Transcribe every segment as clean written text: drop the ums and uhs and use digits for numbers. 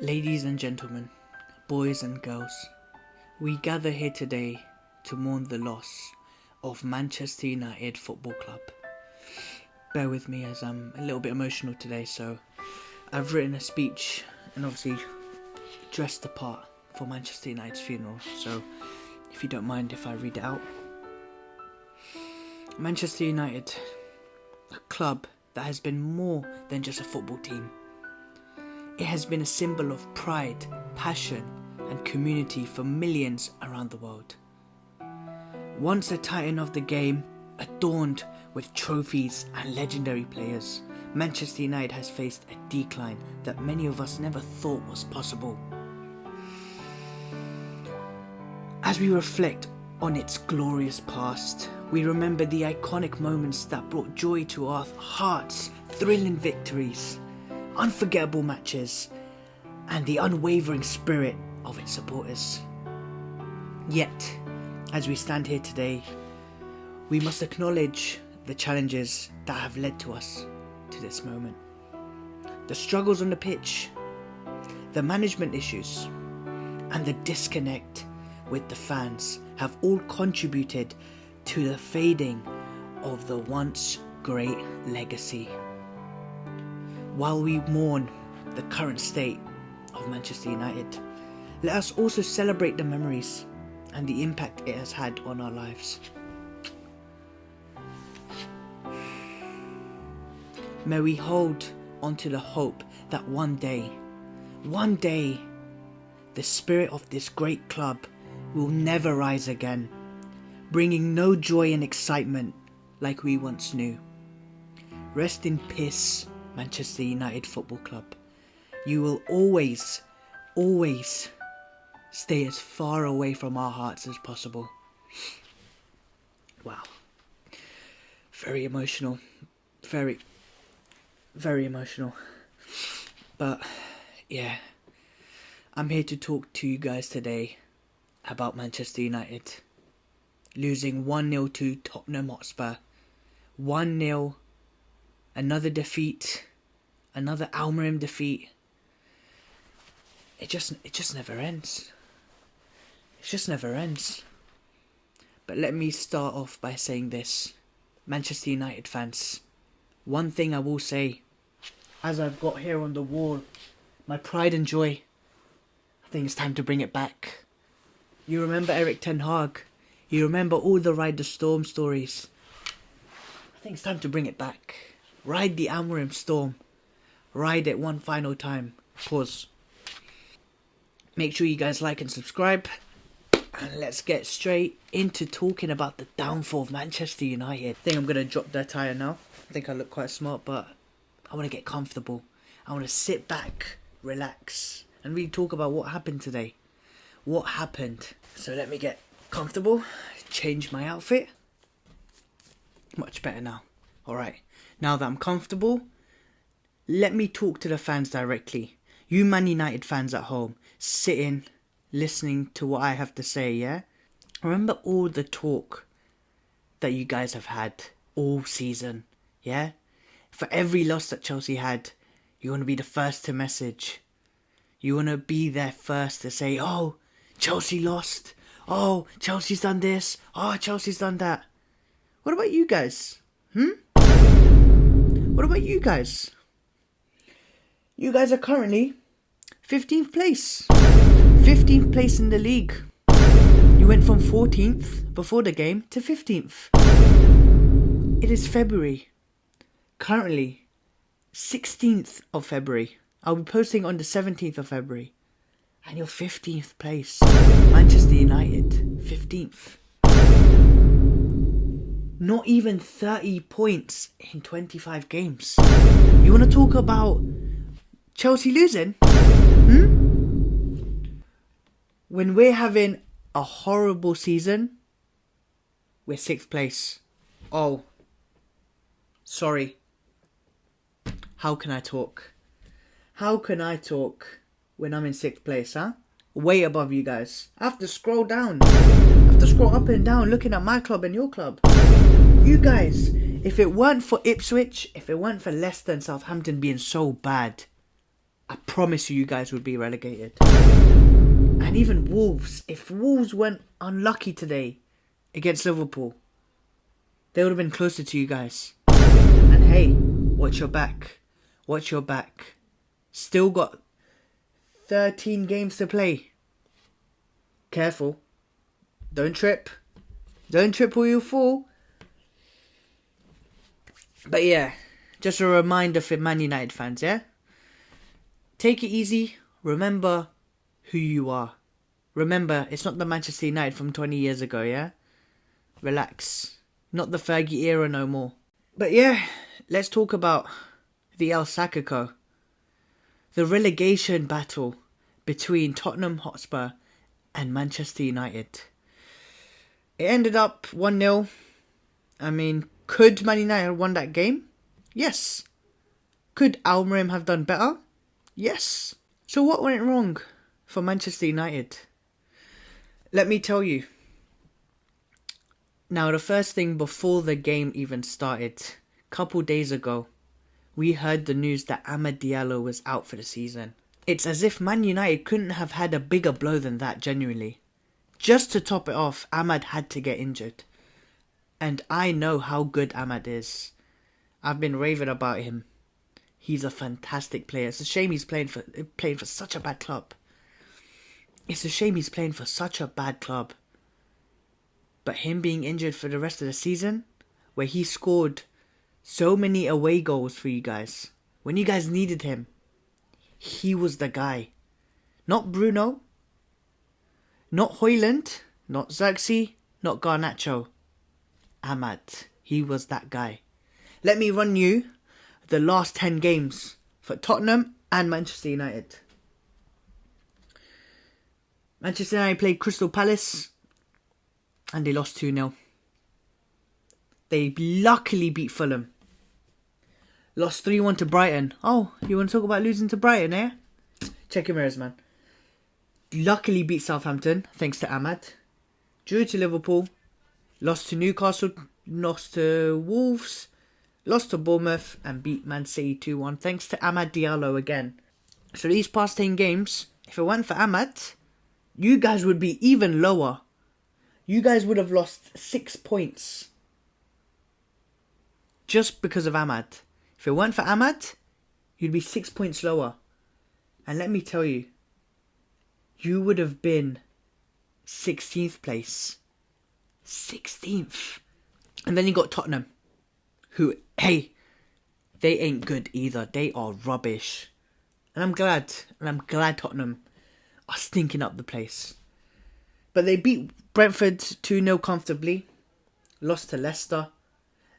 Ladies and gentlemen, boys and girls, we gather here today to mourn the loss of Manchester United Football Club. Bear with me as I'm a little bit emotional today, so I've written a speech and obviously dressed the part for Manchester United's funeral, so if you don't mind if I read it out. Manchester United, a club that has been more than just a football team. It has been a symbol of pride, passion and community for millions around the world. Once a titan of the game, adorned with trophies and legendary players, Manchester United has faced a decline that many of us never thought was possible. As we reflect on its glorious past, we remember the iconic moments that brought joy to our hearts, thrilling victories, unforgettable matches, and the unwavering spirit of its supporters. Yet, as we stand here today, we must acknowledge the challenges that have led to us to this moment. The struggles on the pitch, the management issues, and the disconnect with the fans have all contributed to the fading of the once great legacy. While we mourn the current state of Manchester United, let us also celebrate the memories and the impact it has had on our lives. May we hold onto the hope that one day, the spirit of this great club will never rise again, bringing no joy and excitement like we once knew. Rest in peace, Manchester United Football Club. You will always stay as far away from our hearts as possible. Wow. Very emotional. Very emotional. But yeah, I'm here to talk to you guys today about Manchester United losing 1-0 to Tottenham Hotspur. 1-0. Another defeat, another Almerim defeat. It just never ends. It just never ends. But let me start off by saying this. Manchester United fans, one thing I will say, as I've got here on the wall, my pride and joy, I think it's time to bring it back. You remember Erik ten Hag? You remember all the Ride the Storm stories? I think it's time to bring it back. Ride the Almerim storm. Ride it one final time. Pause. Make sure you guys like and subscribe. And let's get straight into talking about the downfall of Manchester United. I think I'm going to drop the attire now. I think I look quite smart, but I want to get comfortable. I want to sit back, relax, and really talk about what happened today. What happened? So let me get comfortable. Change my outfit. Much better now. Alright. Now that I'm comfortable, let me talk to the fans directly. You Man United fans at home, sitting, listening to what I have to say, yeah? Remember all the talk that you guys have had all season, yeah? For every loss that Chelsea had, you want to be the first to message. You want to be there first to say, oh, Chelsea lost. Oh, Chelsea's done this. Oh, Chelsea's done that. What about you guys? What about you guys? You guys are currently 15th place. 15th place in the league. You went from 14th before the game to 15th. It is February. Currently 16th of February. I'll be posting on the 17th of February. And you're 15th place. Manchester United, 15th. Not even 30 points in 25 games. You want to talk about Chelsea losing? When we're having a horrible season, we're 6th place. Oh, sorry. How can I talk? How can I talk when I'm in 6th place, huh? Way above you guys. I have to scroll down. I have to scroll up and down looking at my club and your club. You guys, if it weren't for Ipswich, if it weren't for Leicester and Southampton being so bad, I promise you guys would be relegated. And even Wolves, if Wolves went unlucky today against Liverpool, they would have been closer to you guys. And hey, watch your back. Watch your back. Still got 13 games to play. Careful. Don't trip. Don't trip or you'll fall. But yeah, just a reminder for Man United fans, yeah? Take it easy. Remember who you are. Remember, it's not the Manchester United from 20 years ago, yeah? Relax. Not the Fergie era no more. But yeah, let's talk about the El Sacco. The relegation battle between Tottenham Hotspur and Manchester United. It ended up 1-0. I mean, could Man United have won that game? Yes. Could Almiron have done better? Yes. So what went wrong for Manchester United? Let me tell you. Now, the first thing before the game even started, a couple days ago, we heard the news that Amad Diallo was out for the season. It's as if Man United couldn't have had a bigger blow than that, genuinely. Just to top it off, Amad had to get injured. And I know how good Amad is. I've been raving about him. He's a fantastic player. It's a shame he's playing for such a bad club. It's a shame he's playing for such a bad club. But him being injured for the rest of the season, where he scored so many away goals for you guys, when you guys needed him, he was the guy. Not Bruno, not Højlund, not Xerxes, not Garnacho. Amad, he was that guy. Let me run you the last 10 games for Tottenham and Manchester United. Manchester United played Crystal Palace and they lost 2-0. They luckily beat Fulham. Lost 3-1 to Brighton. Oh, you want to talk about losing to Brighton, eh? Check your mirrors, man. Luckily beat Southampton, thanks to Amad. Drew to Liverpool. Lost to Newcastle. Lost to Wolves. Lost to Bournemouth. And beat Man City 2-1, thanks to Amad Diallo again. So these past 10 games, if it weren't for Amad, you guys would be even lower. You guys would have lost 6 points. Just because of Amad. If it weren't for Amad, you'd be 6 points lower. And let me tell you, you would have been 16th place. 16th. And then you got Tottenham, who, hey, they ain't good either. They are rubbish. And I'm glad Tottenham are stinking up the place. But they beat Brentford 2-0 comfortably. Lost to Leicester.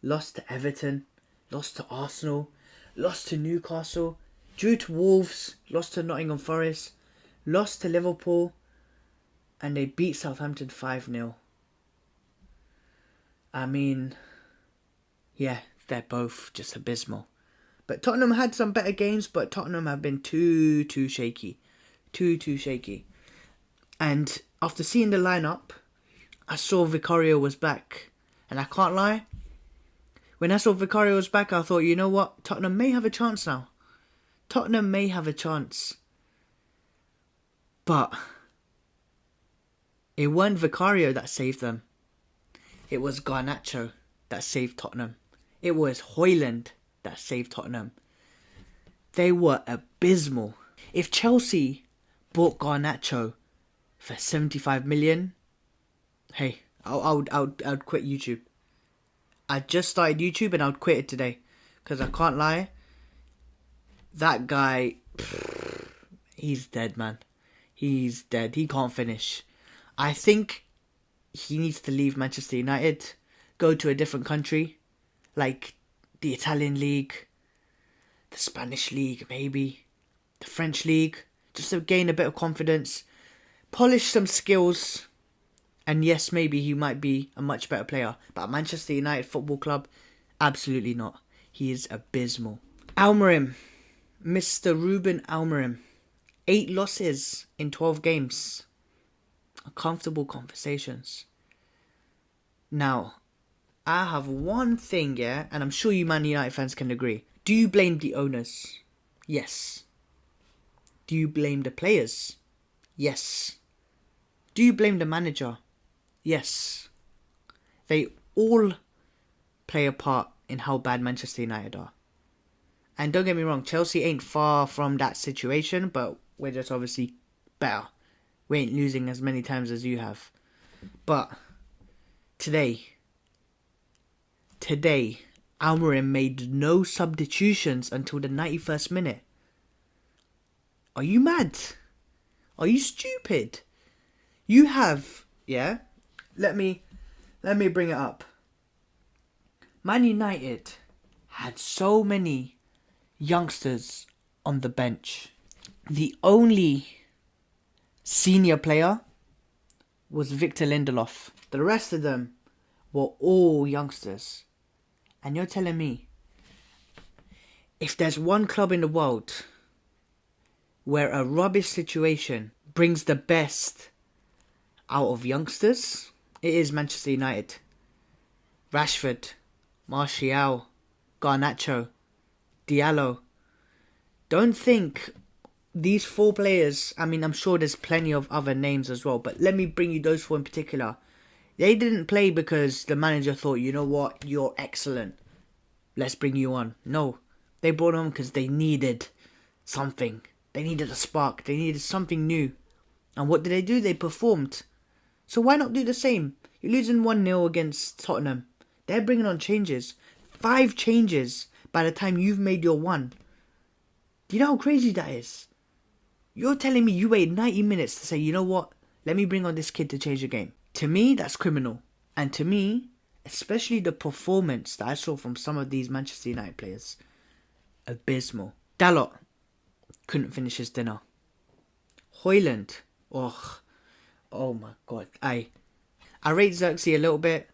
Lost to Everton. Lost to Arsenal. Lost to Newcastle. Drew to Wolves. Lost to Nottingham Forest. Lost to Liverpool. And they beat Southampton 5-0. I mean, yeah, they're both just abysmal. But Tottenham had some better games, but Tottenham have been too shaky. Too shaky. And after seeing the lineup, I saw Vicario was back. And I can't lie, when I saw Vicario was back, I thought, you know what? Tottenham may have a chance now. Tottenham may have a chance. But it wasn't Vicario that saved them. It was Garnacho that saved Tottenham. It was Højlund that saved Tottenham. They were abysmal. If Chelsea bought Garnacho for 75 million, hey, I would quit YouTube. I just started YouTube and I would quit it today. Because I can't lie, that guy, he's dead, man. He's dead. He can't finish. I think he needs to leave Manchester United, go to a different country, like the Italian League, the Spanish League maybe, the French League, just to gain a bit of confidence, polish some skills, and yes, maybe he might be a much better player. But at Manchester United Football Club, absolutely not. He is abysmal. Almiron, Mr. Ruben Almiron, 8 losses in 12 games. Comfortable conversations. Now, I have one thing, and I'm sure you Man United fans can agree. Do you blame the owners? Yes. Do you blame the players? Yes. Do you blame the manager? Yes. They all play a part in how bad Manchester United are. And don't get me wrong, Chelsea ain't far from that situation, but we're just obviously better. We ain't losing as many times as you have. But today, Almiron made no substitutions until the 91st minute. Are you mad? Are you stupid? You have, yeah? Let me bring it up. Man United had so many youngsters on the bench. The only senior player was Victor Lindelof. The rest of them were all youngsters. And you're telling me, if there's one club in the world where a rubbish situation brings the best out of youngsters, it is Manchester United. Rashford, Martial, Garnacho, Diallo. Don't think these 4 players, I mean, I'm sure there's plenty of other names as well, but let me bring you those 4 in particular. They didn't play because the manager thought, you know what, you're excellent, let's bring you on. No, they brought on because they needed something. They needed a spark. They needed something new. And what did they do? They performed. So why not do the same? You're losing 1-0 against Tottenham. They're bringing on changes. 5 changes by the time you've made your 1. Do you know how crazy that is? You're telling me you waited 90 minutes to say, you know what? Let me bring on this kid to change the game. To me, that's criminal. And to me, especially the performance that I saw from some of these Manchester United players, abysmal. Dalot couldn't finish his dinner. Højlund, oh my god. I rate Xerxes a little bit.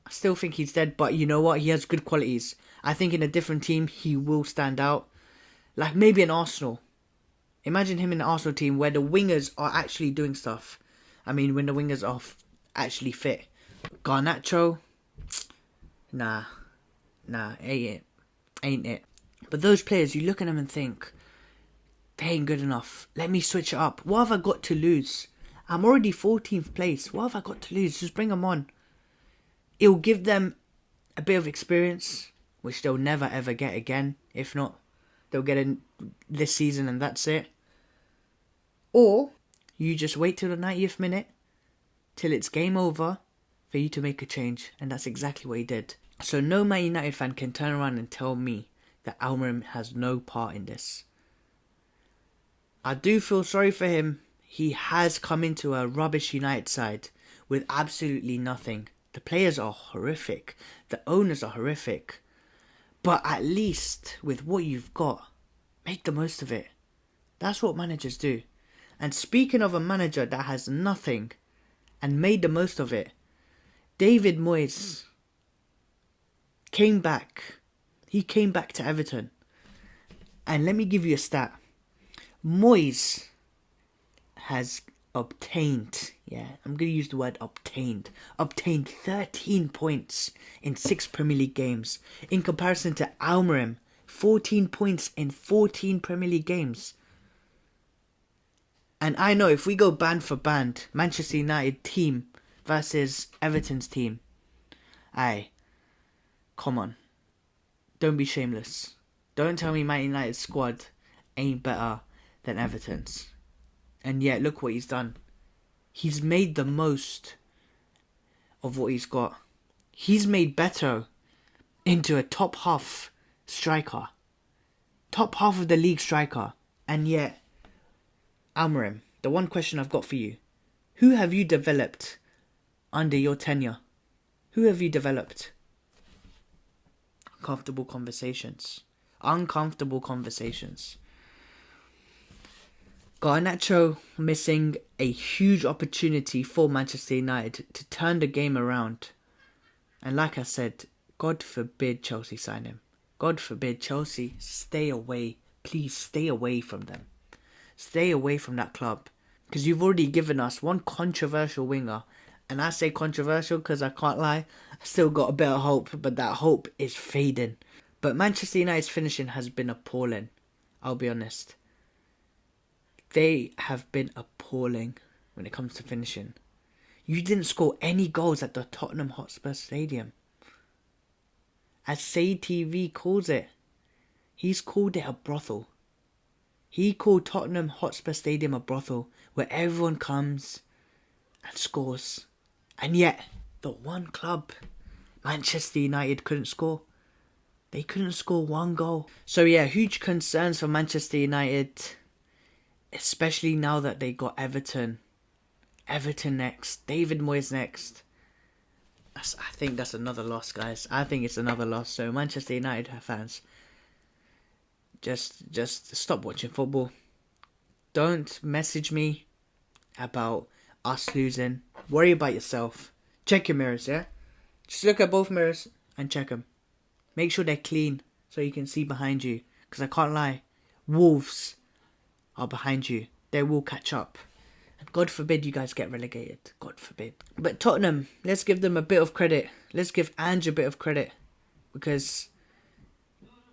I still think he's dead, but you know what? He has good qualities. I think in a different team, he will stand out. Like maybe in Arsenal. Imagine him in the Arsenal team where the wingers are actually doing stuff. I mean, when the wingers are actually fit. Garnacho, nah, ain't it. But those players, you look at them and think, they ain't good enough. Let me switch it up. What have I got to lose? I'm already 14th place. What have I got to lose? Just bring them on. It'll give them a bit of experience, which they'll never ever get again. If not, they'll get it this season and that's it. Or you just wait till the 90th minute, till it's game over, for you to make a change. And that's exactly what he did. So no Man United fan can turn around and tell me that Almiron has no part in this. I do feel sorry for him. He has come into a rubbish United side with absolutely nothing. The players are horrific. The owners are horrific. But at least with what you've got, make the most of it. That's what managers do. And speaking of a manager that has nothing and made the most of it, David Moyes came back. He came back to Everton. And let me give you a stat. Moyes has obtained, I'm going to use the word obtained 13 points in 6 Premier League games. In comparison to Almiron, 14 points in 14 Premier League games. And I know if we go band for band, Manchester United team versus Everton's team, come on. Don't be shameless. Don't tell me Man United's squad ain't better than Everton's. And yet, look what he's done. He's made the most of what he's got. He's made Beto into a top half striker. Top half of the league striker. And yet, Almiron, the one question I've got for you. Who have you developed under your tenure? Who have you developed? Uncomfortable conversations. Garnacho missing a huge opportunity for Manchester United to turn the game around. And like I said, God forbid Chelsea sign him. God forbid Chelsea stay away. Please stay away from them. Stay away from that club. Because you've already given us one controversial winger. And I say controversial because I can't lie. I still got a bit of hope. But that hope is fading. But Manchester United's finishing has been appalling. I'll be honest. They have been appalling when it comes to finishing. You didn't score any goals at the Tottenham Hotspur Stadium. As Say TV calls it, he's called it a brothel. He called Tottenham Hotspur Stadium a brothel where everyone comes and scores. And yet, the one club, Manchester United, couldn't score. They couldn't score one goal. So yeah, huge concerns for Manchester United, especially now that they got Everton. Everton next, David Moyes next. I think that's another loss, guys. I think it's another loss. So Manchester United fans, just stop watching football. Don't message me about us losing. Worry about yourself. Check your mirrors, yeah? Just look at both mirrors and check them. Make sure they're clean so you can see behind you. Because I can't lie, Wolves are behind you. They will catch up. And God forbid you guys get relegated. God forbid. But Tottenham, let's give them a bit of credit. Let's give Ange a bit of credit. Because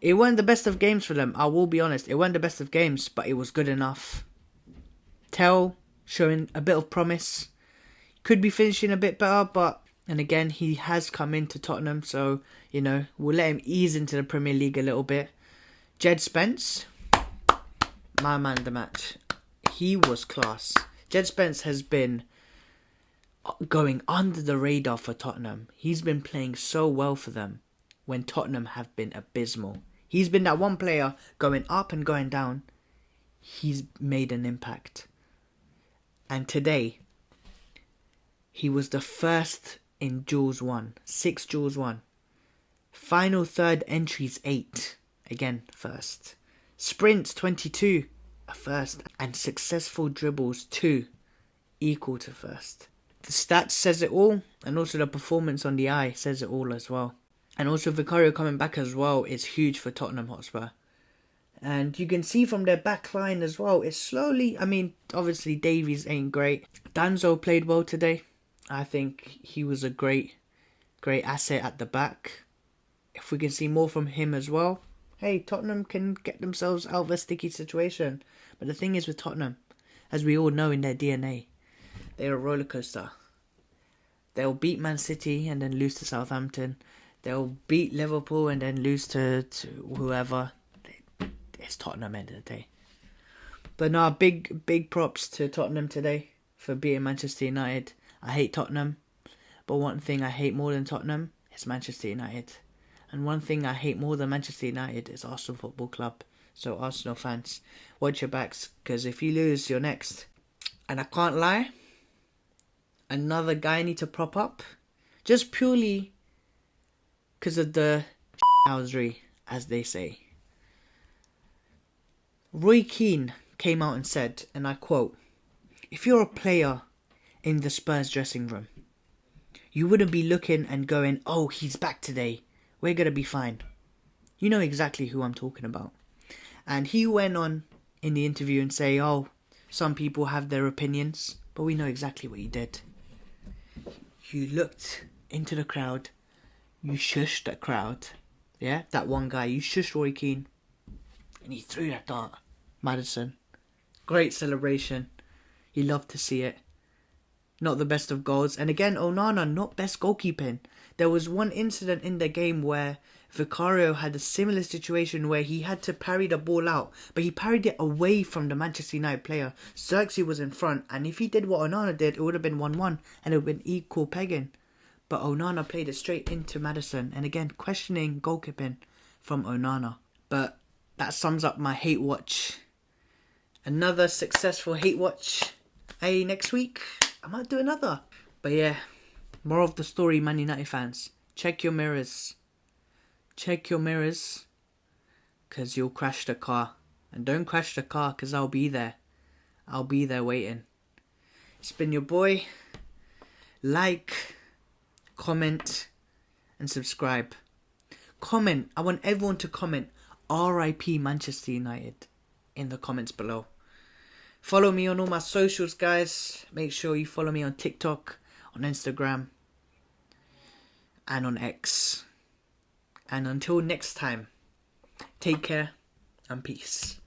it wasn't the best of games for them. I will be honest. It wasn't the best of games, but it was good enough. Tell showing a bit of promise. Could be finishing a bit better, but... And again, he has come into Tottenham, so, you know, we'll let him ease into the Premier League a little bit. Jed Spence, my man of the match. He was class. Jed Spence has been going under the radar for Tottenham. He's been playing so well for them when Tottenham have been abysmal. He's been that one player going up and going down. He's made an impact. And today, he was the first in duels won. 6 duels won. Final third entries 8. Again, first. Sprints 22. A first. And successful dribbles 2. Equal to first. The stats says it all. And also the performance on the eye says it all as well. And also Vicario coming back as well is huge for Tottenham Hotspur. And you can see from their back line as well. It's slowly... I mean, obviously Davies ain't great. Danzo played well today. I think he was a great asset at the back. If we can see more from him as well, hey, Tottenham can get themselves out of a sticky situation. But the thing is with Tottenham, as we all know in their DNA, they're a roller coaster. They'll beat Man City and then lose to Southampton. They'll beat Liverpool and then lose to whoever. It's Tottenham end of the day. But no, big props to Tottenham today for beating Manchester United. I hate Tottenham, but one thing I hate more than Tottenham is Manchester United. And one thing I hate more than Manchester United is Arsenal Football Club. So Arsenal fans, watch your backs, because if you lose, you're next. And I can't lie, another guy I need to prop up, just purely because of the housery, as they say. Roy Keane came out and said, and I quote, "If you're a player in the Spurs dressing room, you wouldn't be looking and going, oh, he's back today. We're going to be fine." You know exactly who I'm talking about. And he went on in the interview and say, oh, some people have their opinions, but we know exactly what he did. You looked into the crowd. You shushed that crowd. Yeah, that one guy. You shushed Roy Keane. And he threw that dart. Maddison. Great celebration. You love to see it. Not the best of goals. And again, Onana, not best goalkeeping. There was one incident in the game where Vicario had a similar situation where he had to parry the ball out, but he parried it away from the Manchester United player. Xerxes was in front, and if he did what Onana did, it would have been 1-1, and it would have been equal pegging. But Onana played it straight into Maddison, and again, questioning goalkeeping from Onana. But that sums up my hate watch. Another successful hate watch. Hey, next week I might do another. But yeah, more of the story, Man United fans. Check your mirrors. Check your mirrors, because you'll crash the car. And don't crash the car, because I'll be there. I'll be there waiting. It's been your boy. Like, comment, and subscribe. Comment. I want everyone to comment RIP Manchester United in the comments below. Follow me on all my socials, guys. Make sure you follow me on TikTok, on Instagram, and on X. And until next time, take care and peace.